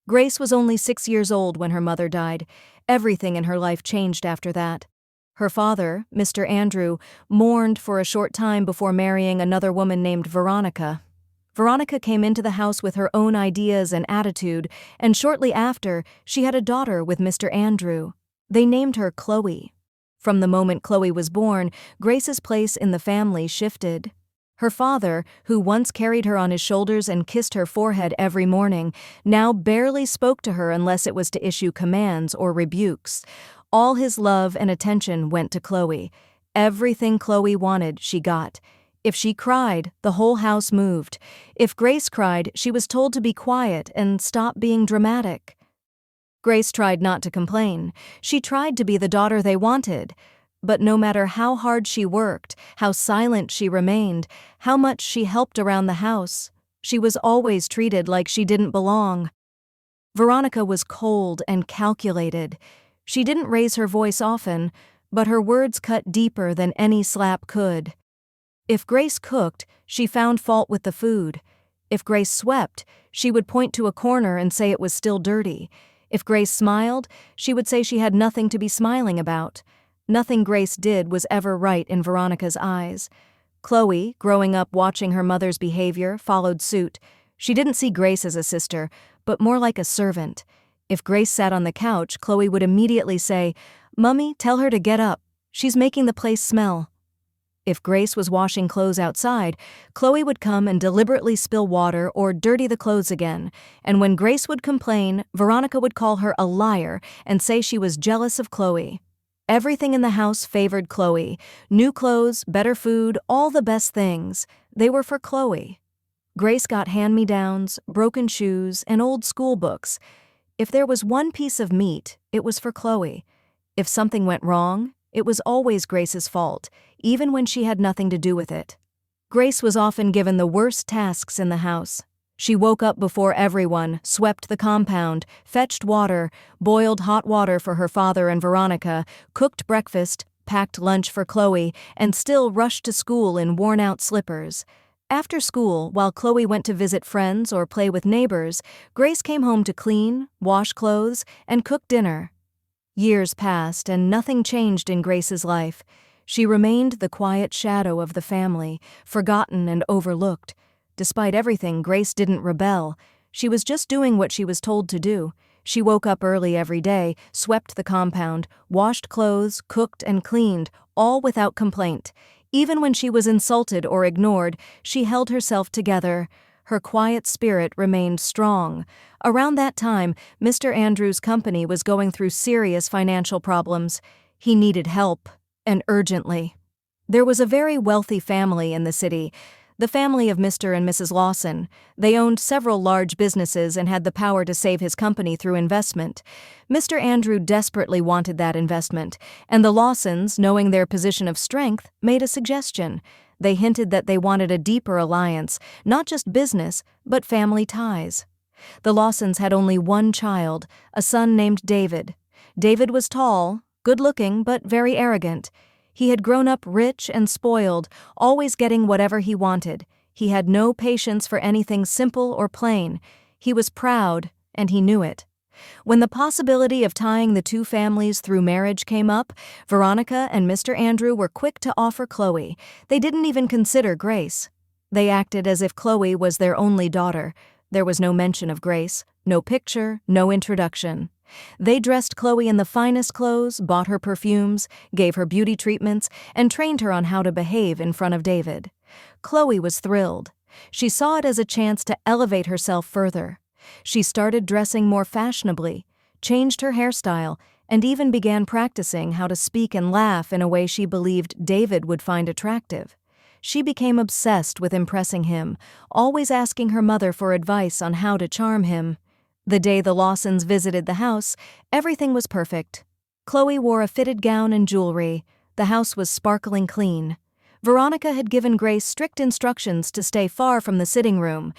Grace was only 6 years old when her mother died. Everything in her life changed after that. Her father, Mr. Andrew, mourned for a short time before marrying another woman named Veronica. Veronica came into the house with her own ideas and attitude, and shortly after, she had a daughter with Mr. Andrew. They named her Chloe. From the moment Chloe was born, Grace's place in the family shifted. Her father, who once carried her on his shoulders and kissed her forehead every morning, now barely spoke to her unless it was to issue commands or rebukes. All his love and attention went to Chloe. Everything Chloe wanted, she got. If she cried, the whole house moved. If Grace cried, she was told to be quiet and stop being dramatic. Grace tried not to complain. She tried to be the daughter they wanted. But no matter how hard she worked, how silent she remained, how much she helped around the house, she was always treated like she didn't belong. Veronica was cold and calculated. She didn't raise her voice often, but her words cut deeper than any slap could. If Grace cooked, she found fault with the food. If Grace swept, she would point to a corner and say it was still dirty. If Grace smiled, she would say she had nothing to be smiling about. Nothing Grace did was ever right in Veronica's eyes. Chloe, growing up watching her mother's behavior, followed suit. She didn't see Grace as a sister, but more like a servant. If Grace sat on the couch, Chloe would immediately say, "Mummy, tell her to get up. She's making the place smell." If Grace was washing clothes outside, Chloe would come and deliberately spill water or dirty the clothes again, and when Grace would complain, Veronica would call her a liar and say she was jealous of Chloe. Everything in the house favored Chloe. New clothes, better food, all the best things. They were for Chloe. Grace got hand-me-downs, broken shoes, and old school books. If there was one piece of meat, it was for Chloe. If something went wrong, it was always Grace's fault, even when she had nothing to do with it. Grace was often given the worst tasks in the house. She woke up before everyone, swept the compound, fetched water, boiled hot water for her father and Veronica, cooked breakfast, packed lunch for Chloe, and still rushed to school in worn-out slippers. After school, while Chloe went to visit friends or play with neighbors, Grace came home to clean, wash clothes, and cook dinner. Years passed and nothing changed in Grace's life. She remained the quiet shadow of the family, forgotten and overlooked. Despite everything, Grace didn't rebel. She was just doing what she was told to do. She woke up early every day, swept the compound, washed clothes, cooked and cleaned, all without complaint. Even when she was insulted or ignored, she held herself together. Her quiet spirit remained strong. Around that time, Mr. Andrews' company was going through serious financial problems. He needed help, and urgently. There was a very wealthy family in the city, the family of Mr. and Mrs. Lawson. They owned several large businesses and had the power to save his company through investment. Mr. Andrew desperately wanted that investment, and the Lawsons, knowing their position of strength, made a suggestion. They hinted that they wanted a deeper alliance, not just business, but family ties. The Lawsons had only one child, a son named David. David was tall, good-looking, but very arrogant. He had grown up rich and spoiled, always getting whatever he wanted. He had no patience for anything simple or plain. He was proud, and he knew it. When the possibility of tying the two families through marriage came up, Veronica and Mr. Andrew were quick to offer Chloe. They didn't even consider Grace. They acted as if Chloe was their only daughter. There was no mention of Grace, no picture, no introduction. They dressed Chloe in the finest clothes, bought her perfumes, gave her beauty treatments, and trained her on how to behave in front of David. Chloe was thrilled. She saw it as a chance to elevate herself further. She started dressing more fashionably, changed her hairstyle, and even began practicing how to speak and laugh in a way she believed David would find attractive. She became obsessed with impressing him, always asking her mother for advice on how to charm him. The day the Lawsons visited the house, everything was perfect. Chloe wore a fitted gown and jewelry. The house was sparkling clean. Veronica had given Grace strict instructions to stay far from the sitting room.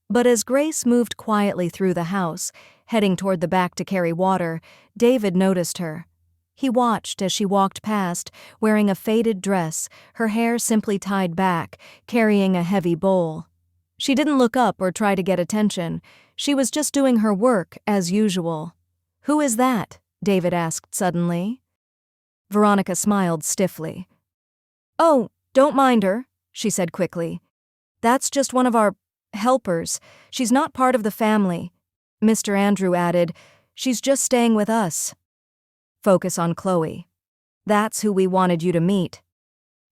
But as Grace moved quietly through the house, heading toward the back to carry water, David noticed her. He watched as she walked past, wearing a faded dress, her hair simply tied back, carrying a heavy bowl. She didn't look up or try to get attention. She was just doing her work, as usual. "Who is that?" David asked suddenly. Veronica smiled stiffly. "Oh, don't mind her," she said quickly. "That's just one of our helpers. She's not part of the family." Mr. Andrew added, "She's just staying with us." "Focus on Chloe. That's who we wanted you to meet."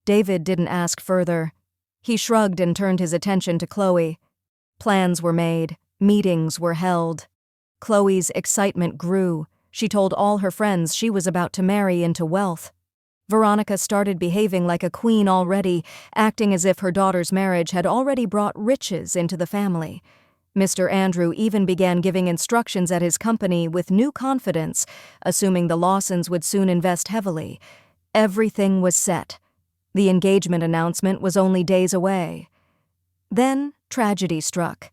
David didn't ask further. He shrugged and turned his attention to Chloe. Plans were made. Meetings were held. Chloe's excitement grew. She told all her friends she was about to marry into wealth. Veronica started behaving like a queen already, acting as if her daughter's marriage had already brought riches into the family. Mr. Andrew even began giving instructions at his company with new confidence, assuming the Lawsons would soon invest heavily. Everything was set. The engagement announcement was only days away. Then tragedy struck.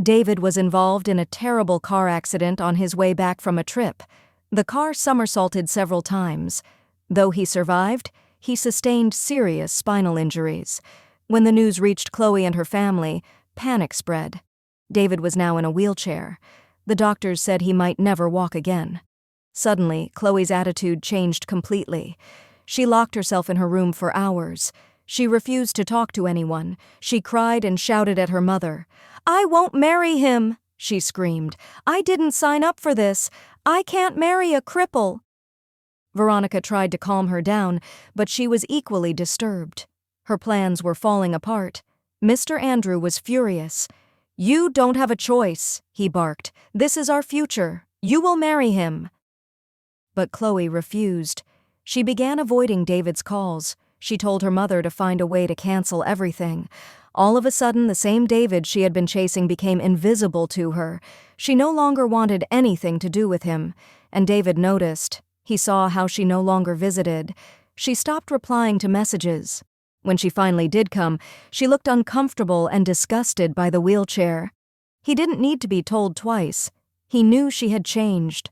David was involved in a terrible car accident on his way back from a trip. The car somersaulted several times. Though he survived, he sustained serious spinal injuries. When the news reached Chloe and her family, panic spread. David was now in a wheelchair. The doctors said he might never walk again. Suddenly, Chloe's attitude changed completely. She locked herself in her room for hours. She refused to talk to anyone. She cried and shouted at her mother. "I won't marry him," she screamed. "I didn't sign up for this. I can't marry a cripple." Veronica tried to calm her down, but she was equally disturbed. Her plans were falling apart. Mr. Andrew was furious. "You don't have a choice," he barked. "This is our future. You will marry him." But Chloe refused. She began avoiding David's calls. She told her mother to find a way to cancel everything. All of a sudden, the same David she had been chasing became invisible to her. She no longer wanted anything to do with him, and David noticed. He saw how she no longer visited. She stopped replying to messages. When she finally did come, she looked uncomfortable and disgusted by the wheelchair. He didn't need to be told twice. He knew she had changed.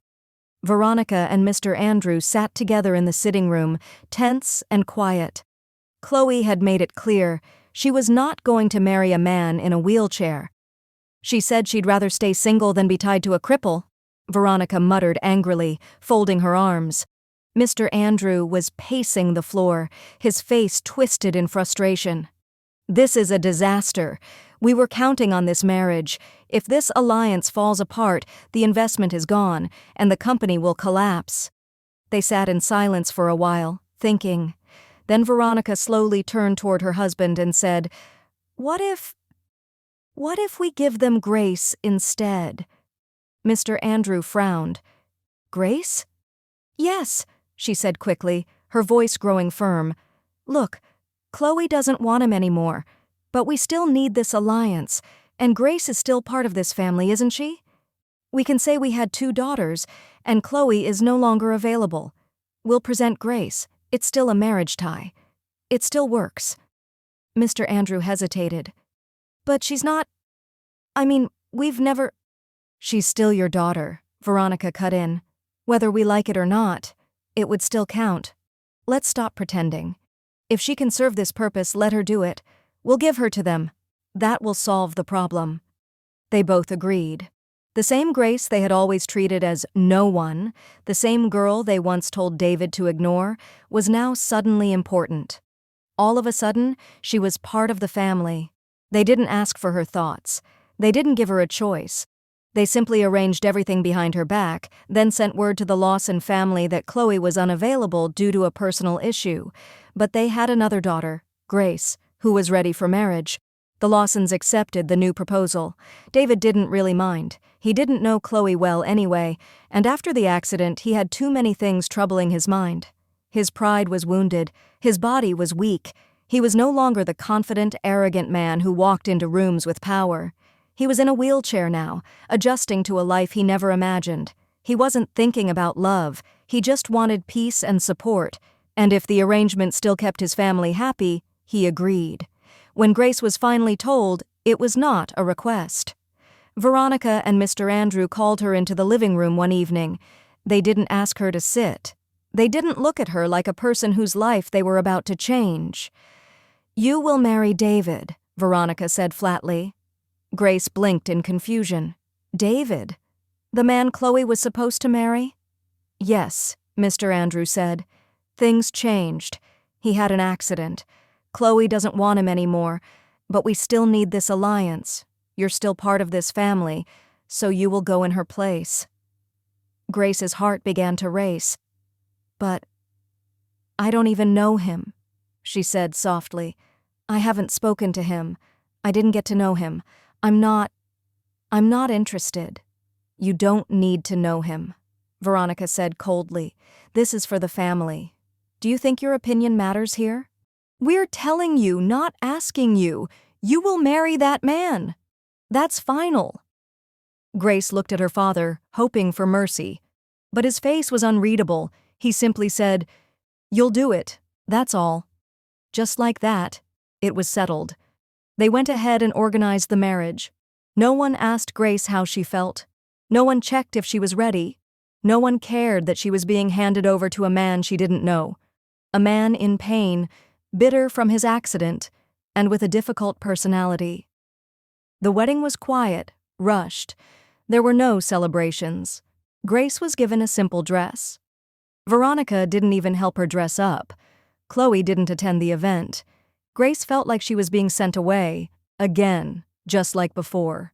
Veronica and Mr. Andrew sat together in the sitting room, tense and quiet. Chloe had made it clear she was not going to marry a man in a wheelchair. She said she'd rather stay single than be tied to a cripple. Veronica muttered angrily, folding her arms. Mr. Andrew was pacing the floor, his face twisted in frustration. "This is a disaster. We were counting on this marriage. If this alliance falls apart, the investment is gone, and the company will collapse." They sat in silence for a while, thinking. Then Veronica slowly turned toward her husband and said, What if we give them Grace instead?" Mr. Andrew frowned. "Grace?" "Yes," she said quickly, her voice growing firm. "Look, Chloe doesn't want him anymore, but we still need this alliance, and Grace is still part of this family, isn't she? We can say we had 2 daughters, and Chloe is no longer available. We'll present Grace. It's still a marriage tie. It still works." Mr. Andrew hesitated. "But she's not... we've never..." "She's still your daughter," Veronica cut in. "Whether we like it or not, it would still count. Let's stop pretending. If she can serve this purpose, let her do it. We'll give her to them. That will solve the problem." They both agreed. The same Grace they had always treated as no one, the same girl they once told David to ignore, was now suddenly important. All of a sudden, she was part of the family. They didn't ask for her thoughts. They didn't give her a choice. They simply arranged everything behind her back, then sent word to the Lawson family that Chloe was unavailable due to a personal issue. But they had another daughter, Grace, who was ready for marriage. The Lawsons accepted the new proposal. David didn't really mind. He didn't know Chloe well anyway, and after the accident he had too many things troubling his mind. His pride was wounded. His body was weak. He was no longer the confident, arrogant man who walked into rooms with power. He was in a wheelchair now, adjusting to a life he never imagined. He wasn't thinking about love. He just wanted peace and support, and if the arrangement still kept his family happy, he agreed. When Grace was finally told, it was not a request. Veronica and Mr. Andrew called her into the living room one evening. They didn't ask her to sit. They didn't look at her like a person whose life they were about to change. "You will marry David," Veronica said flatly. Grace blinked in confusion. David, the man Chloe was supposed to marry? Yes, Mr. Andrew said. Things changed. He had an accident. Chloe doesn't want him anymore, but we still need this alliance. You're still part of this family, so you will go in her place. Grace's heart began to race. But I don't even know him, she said softly. I haven't spoken to him. I didn't get to know him. I'm not interested. You don't need to know him, Veronica said coldly. This is for the family. Do you think your opinion matters here? We're telling you, not asking you. You will marry that man. That's final. Grace looked at her father, hoping for mercy. But his face was unreadable. He simply said, You'll do it. That's all. Just like that, it was settled. They went ahead and organized the marriage. No one asked Grace how she felt. No one checked if she was ready. No one cared that she was being handed over to a man she didn't know. A man in pain, bitter from his accident, and with a difficult personality. The wedding was quiet, rushed. There were no celebrations. Grace was given a simple dress. Veronica didn't even help her dress up. Chloe didn't attend the event. Grace felt like she was being sent away, again, just like before.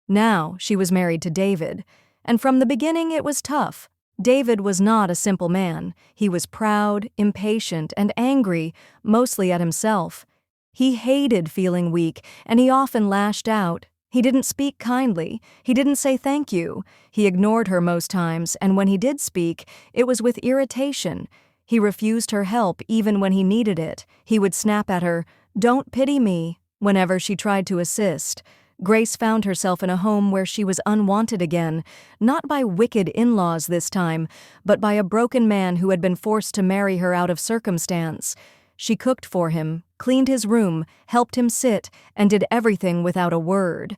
Now she was married to David, and from the beginning it was tough. David was not a simple man. He was proud, impatient, and angry, mostly at himself. He hated feeling weak, and he often lashed out. He didn't speak kindly. He didn't say thank you. He ignored her most times, and when he did speak, it was with irritation. He refused her help even when he needed it. He would snap at her, "Don't pity me," whenever she tried to assist. Grace found herself in a home where she was unwanted again, not by wicked in-laws this time, but by a broken man who had been forced to marry her out of circumstance. She cooked for him, cleaned his room, helped him sit, and did everything without a word.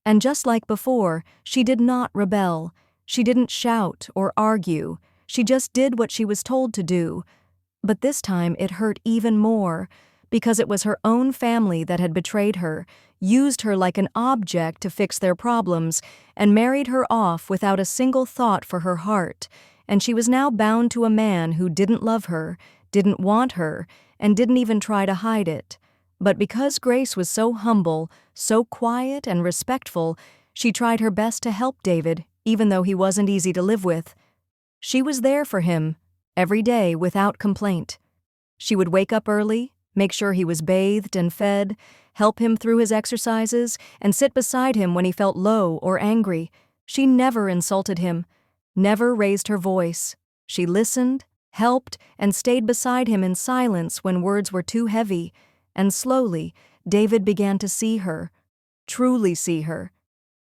And just like before, she did not rebel. She didn't shout or argue. She just did what she was told to do. But this time it hurt even more, because it was her own family that had betrayed her, used her like an object to fix their problems, and married her off without a single thought for her heart. And she was now bound to a man who didn't love her, didn't want her, and didn't even try to hide it. But because Grace was so humble, so quiet and respectful, she tried her best to help David, even though he wasn't easy to live with. She was there for him, every day without complaint. She would wake up early, make sure he was bathed and fed, help him through his exercises, and sit beside him when he felt low or angry. She never insulted him, never raised her voice. She listened, helped, and stayed beside him in silence when words were too heavy. And slowly, David began to see her, truly see her.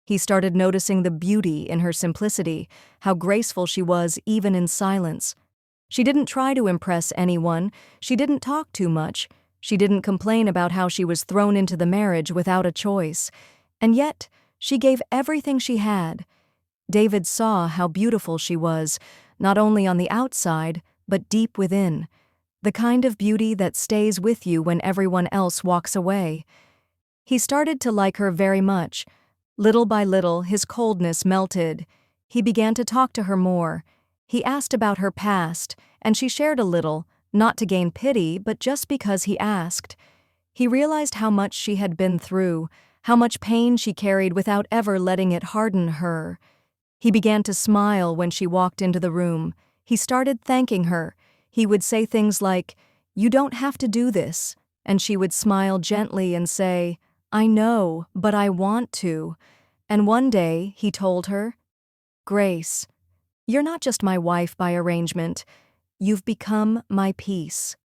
He started noticing the beauty in her simplicity, how graceful she was even in silence. She didn't try to impress anyone. She didn't talk too much. She didn't complain about how she was thrown into the marriage without a choice. And yet, she gave everything she had. David saw how beautiful she was, not only on the outside, but deep within. The kind of beauty that stays with you when everyone else walks away. He started to like her very much. Little by little, his coldness melted. He began to talk to her more. He asked about her past, and she shared a little, not to gain pity, but just because he asked. He realized how much she had been through, how much pain she carried without ever letting it harden her. He began to smile when she walked into the room. He started thanking her. He would say things like, "You don't have to do this," and she would smile gently and say, "I know, but I want to." And one day, he told her, "Grace, you're not just my wife by arrangement. You've become my peace."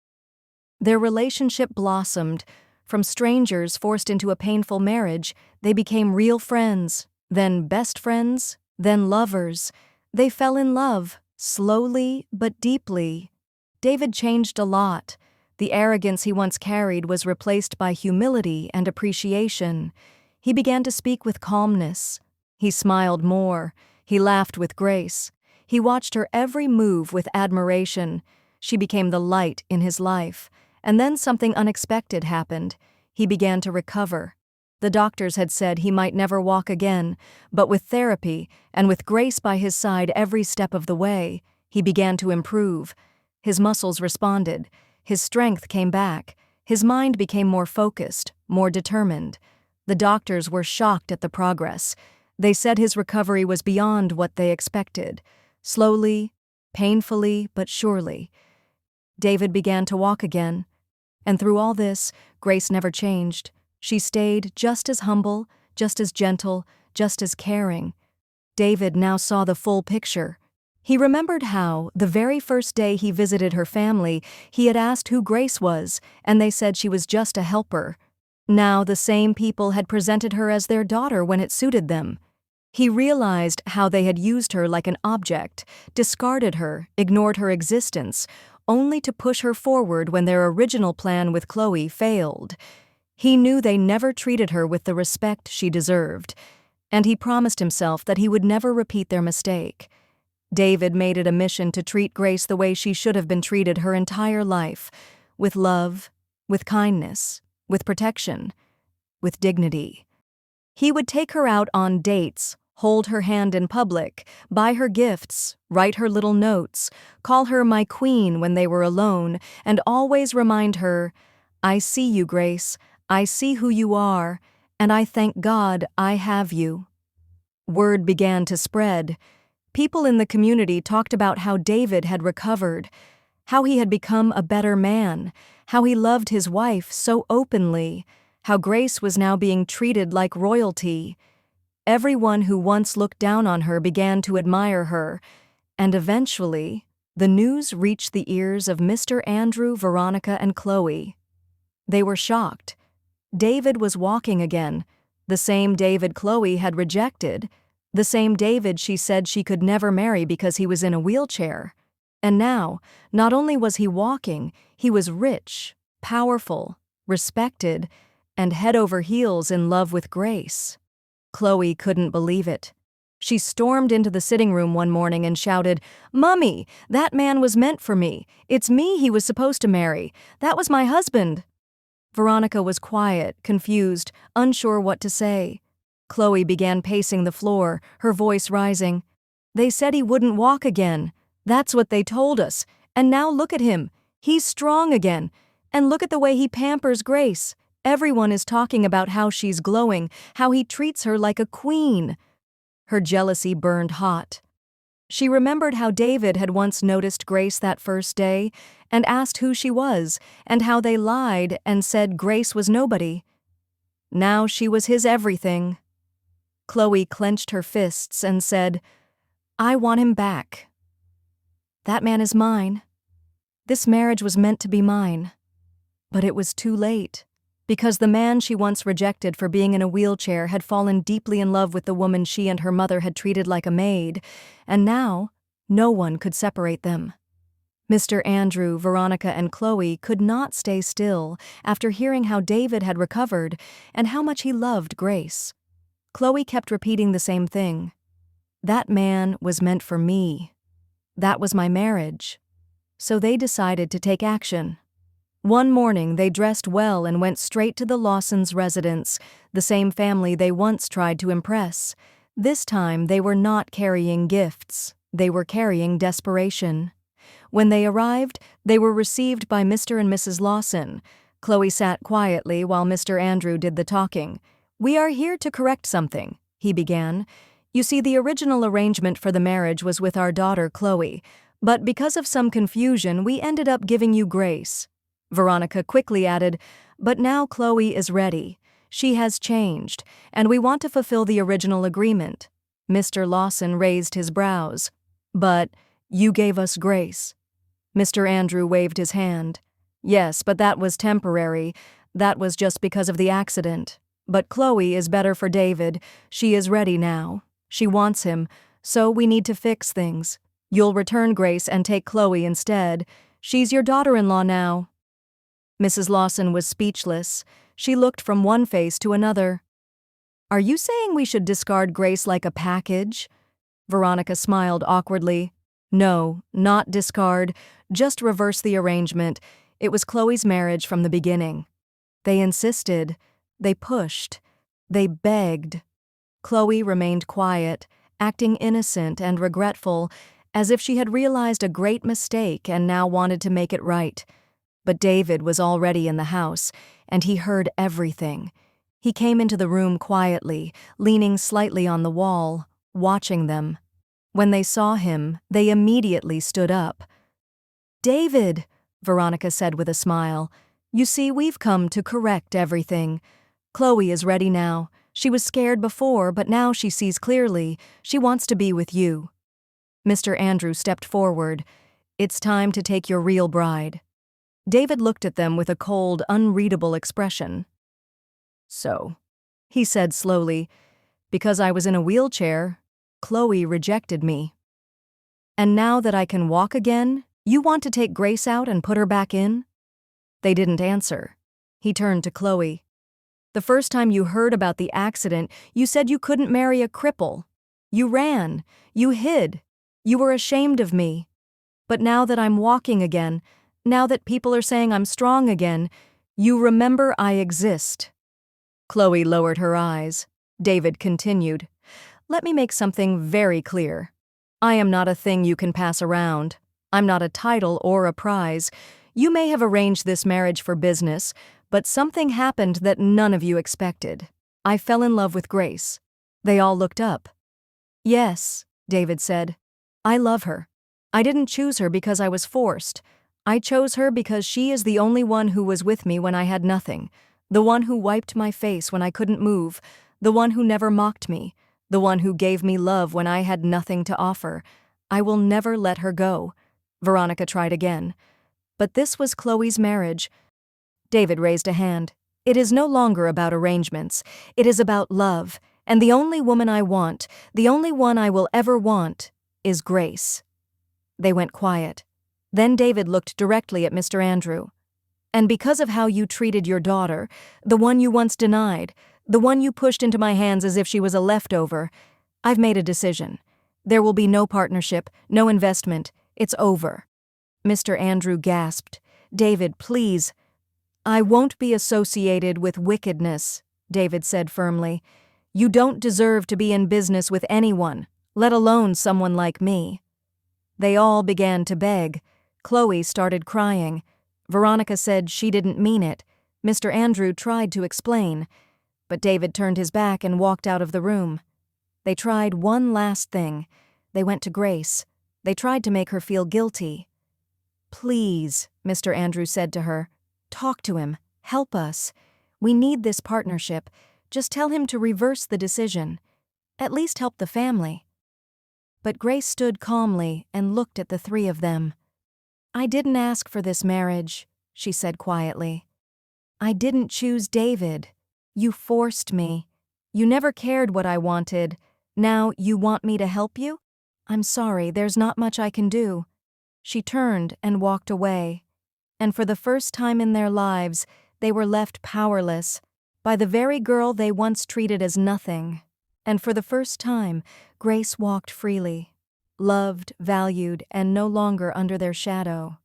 Their relationship blossomed. From strangers forced into a painful marriage, they became real friends, then best friends, then lovers. They fell in love, slowly but deeply. David changed a lot. The arrogance he once carried was replaced by humility and appreciation. He began to speak with calmness. He smiled more. He laughed with grace. He watched her every move with admiration. She became the light in his life. And then something unexpected happened. He began to recover. The doctors had said he might never walk again, but with therapy and with Grace by his side every step of the way, he began to improve. His muscles responded, his strength came back, his mind became more focused, more determined. The doctors were shocked at the progress. They said his recovery was beyond what they expected. Slowly, painfully, but surely. David began to walk again. And through all this, Grace never changed. She stayed just as humble, just as gentle, just as caring. David now saw the full picture. He remembered how, the very first day he visited her family, he had asked who Grace was, and they said she was just a helper. Now the same people had presented her as their daughter when it suited them. He realized how they had used her like an object, discarded her, ignored her existence, only to push her forward when their original plan with Chloe failed. He knew they never treated her with the respect she deserved, and he promised himself that he would never repeat their mistake. David made it a mission to treat Grace the way she should have been treated her entire life, with love, with kindness, with protection, with dignity. He would take her out on dates, hold her hand in public, buy her gifts, write her little notes, call her my queen when they were alone, and always remind her, "I see you, Grace, I see who you are, and I thank God I have you." Word began to spread. People in the community talked about how David had recovered, how he had become a better man, how he loved his wife so openly, how Grace was now being treated like royalty. Everyone who once looked down on her began to admire her, and eventually, the news reached the ears of Mr. Andrew, Veronica, and Chloe. They were shocked. David was walking again, the same David Chloe had rejected, the same David she said she could never marry because he was in a wheelchair. And now, not only was he walking, he was rich, powerful, respected, and head over heels in love with Grace. Chloe couldn't believe it. She stormed into the sitting room one morning and shouted, "Mummy, that man was meant for me. It's me he was supposed to marry. That was my husband." Veronica was quiet, confused, unsure what to say. Chloe began pacing the floor, her voice rising. "They said he wouldn't walk again. That's what they told us. And now look at him. He's strong again. And look at the way he pampers Grace. Everyone is talking about how she's glowing, how he treats her like a queen." Her jealousy burned hot. She remembered how David had once noticed Grace that first day and asked who she was, and how they lied and said Grace was nobody. Now she was his everything. Chloe clenched her fists and said, "I want him back. That man is mine. This marriage was meant to be mine." But it was too late, because the man she once rejected for being in a wheelchair had fallen deeply in love with the woman she and her mother had treated like a maid, and now no one could separate them. Mr. Andrew, Veronica, and Chloe could not stay still after hearing how David had recovered and how much he loved Grace. Chloe kept repeating the same thing. "That man was meant for me. That was my marriage." So they decided to take action. One morning, they dressed well and went straight to the Lawsons' residence, the same family they once tried to impress. This time, they were not carrying gifts. They were carrying desperation. When they arrived, they were received by Mr. and Mrs. Lawson. Chloe sat quietly while Mr. Andrew did the talking. "We are here to correct something," he began. "You see, the original arrangement for the marriage was with our daughter, Chloe, but because of some confusion, we ended up giving you Grace." Veronica quickly added, "But now Chloe is ready. She has changed, and we want to fulfill the original agreement." Mr. Lawson raised his brows. "But you gave us Grace." Mr. Andrew waved his hand. "Yes, but that was temporary. That was just because of the accident. But Chloe is better for David. She is ready now. She wants him, so we need to fix things. You'll return Grace and take Chloe instead. She's your daughter-in-law now." Mrs. Lawson was speechless. She looked from one face to another. "Are you saying we should discard Grace like a package?" Veronica smiled awkwardly. "No, not discard. Just reverse the arrangement. It was Chloe's marriage from the beginning. They insisted. They pushed. They begged. Chloe remained quiet, acting innocent and regretful, as if she had realized a great mistake and now wanted to make it right. But David was already in the house, and he heard everything. He came into the room quietly, leaning slightly on the wall, watching them. When they saw him, they immediately stood up. "David," Veronica said with a smile, "you see, we've come to correct everything. Chloe is ready now. She was scared before, but now she sees clearly. She wants to be with you." Mr. Andrew stepped forward. "It's time to take your real bride." David looked at them with a cold, unreadable expression. "So," he said slowly, "because I was in a wheelchair, Chloe rejected me. And now that I can walk again, you want to take Grace out and put her back in?" They didn't answer. He turned to Chloe. "The first time you heard about the accident, you said you couldn't marry a cripple. You ran. You hid. You were ashamed of me. But now that I'm walking again, now that people are saying I'm strong again, you remember I exist." Chloe lowered her eyes. David continued, "Let me make something very clear. I am not a thing you can pass around. I'm not a title or a prize. You may have arranged this marriage for business, but something happened that none of you expected. I fell in love with Grace." They all looked up. "Yes," David said. "I love her. I didn't choose her because I was forced. I chose her because she is the only one who was with me when I had nothing, the one who wiped my face when I couldn't move, the one who never mocked me, the one who gave me love when I had nothing to offer. I will never let her go." Veronica tried again. "But this was Chloe's marriage." David raised a hand. "It is no longer about arrangements. It is about love, and the only woman I want, the only one I will ever want, is Grace." They went quiet. Then David looked directly at Mr. Andrew. "And because of how you treated your daughter, the one you once denied, the one you pushed into my hands as if she was a leftover, I've made a decision. There will be no partnership, no investment. It's over." Mr. Andrew gasped. "David, please." "I won't be associated with wickedness," David said firmly. "You don't deserve to be in business with anyone, let alone someone like me." They all began to beg. Chloe started crying. Veronica said she didn't mean it. Mr. Andrew tried to explain, but David turned his back and walked out of the room. They tried one last thing. They went to Grace. They tried to make her feel guilty. "Please," Mr. Andrew said to her, "talk to him. Help us. We need this partnership. Just tell him to reverse the decision. At least help the family." But Grace stood calmly and looked at the three of them. "I didn't ask for this marriage," she said quietly. "I didn't choose David. You forced me. You never cared what I wanted. Now you want me to help you? I'm sorry, there's not much I can do." She turned and walked away. And for the first time in their lives, they were left powerless by the very girl they once treated as nothing. And for the first time, Grace walked freely, loved, valued, and no longer under their shadow.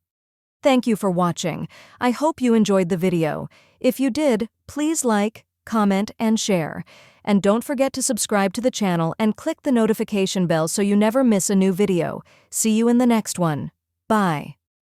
Thank you for watching. I hope you enjoyed the video. If you did, please like, comment, and share. And don't forget to subscribe to the channel and click the notification bell so you never miss a new video. See you in the next one. Bye.